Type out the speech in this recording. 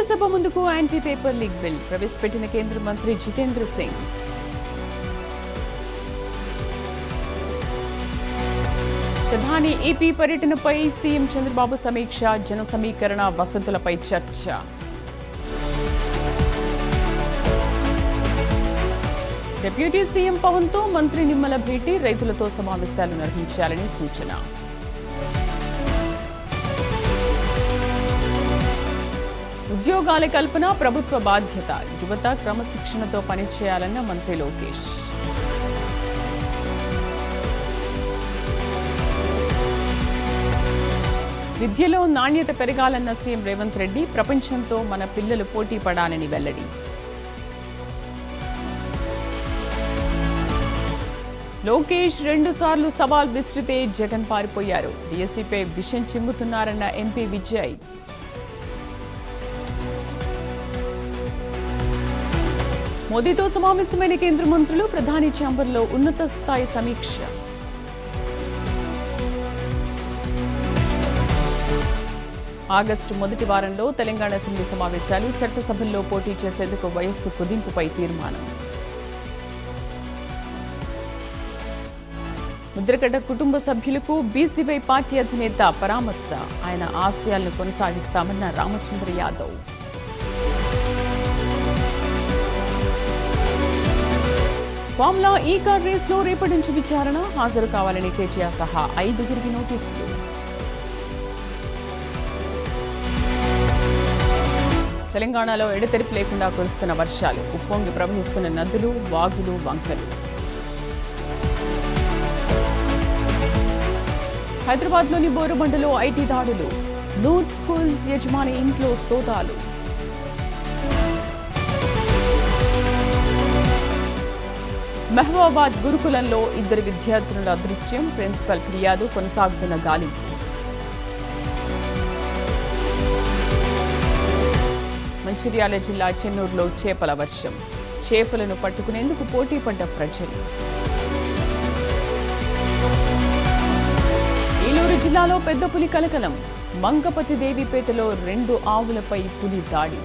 రాజ్యసభ ముందుకు anti paper leak bill ప్రవేశపెట్టిన కేంద్ర మంత్రి జితేంద్ర సింగ్. ప్రధాని ఏపీ పర్యటనపై సీఎం చంద్రబాబు సమీక్ష, జన సమీకరణ, వసతులపై చర్చ. డిప్యూటీ సీఎం పవన్తో మంత్రి నిమ్మల భేటీ, రైతులతో సమావేశాలు నిర్వహించాలని సూచన. ఉద్యోగాల కల్పన ప్రభుత్వ బాధ్యత, యువత క్రమశిక్షణతో పనిచేయాలన్న మంత్రి లోకేష్. విద్యలో నాణ్యత పెరగాలన్న సీఎం రేవంత్ రెడ్డి, ప్రపంచంతో మన పిల్లలు పోటీ పడాలని వెల్లడి. లోకేష్ 2 సార్లు సవాల్ విసిరితే జగన్ పారిపోయారు. డిఎస్సీపై విషం చిమ్ముతున్నారన్న ఎంపీ విజయ్. మోదీతో సమావేశమైన కేంద్ర మంత్రులు, ప్రధాని ఛాంబర్లో ఉన్నత స్థాయి సమీక్ష. ఆగస్టు మొదటి వారంలో తెలంగాణ అసెంబ్లీ సమావేశాలు, చట్టసభల్లో పోటీ చేసేందుకు వయస్సు కుదింపుపై తీర్మానం. ముద్రగడ్డ కుటుంబ సభ్యులకు బీసీవై పార్టీ అధినేత పరామర్శ, ఆయన ఆశయాలను కొనసాగిస్తామన్న రామచంద్ర యాదవ్. ఫార్ములా ఈ కార్ రేస్లో రేపటి నుంచి విచారణ, హాజరు కావాలని కేటీఆర్ సహా 5 నోటీసులు. తెలంగాణలో ఎడతెరిపి లేకుండా కురుస్తున్న వర్షాలు, ఉప్పొంగి ప్రవహిస్తున్న నదులు, వాగులు, వంకలు. హైదరాబాద్లోని బోరుబండలో ఐటీ దాడులు, నూర్ స్కూల్స్ యజమాని ఇంట్లో సోదాలు. మహబూబాబాద్ గురుకులంలో 2 విద్యార్థుల అదృశ్యం, ప్రిన్సిపల్ ఫిర్యాదు, కొనసాగుతున్న గాలింపు. మంచిర్యాల జిల్లా చెన్నూరులో చేపల వర్షం, చేపలను పట్టుకునేందుకు పోటీ పడ్డ ప్రజలు. ఏలూరు జిల్లాలో పెద్ద పులి కలకలం, మంగపతి దేవిపేటలో 2 ఆవులపై పులి దాడి.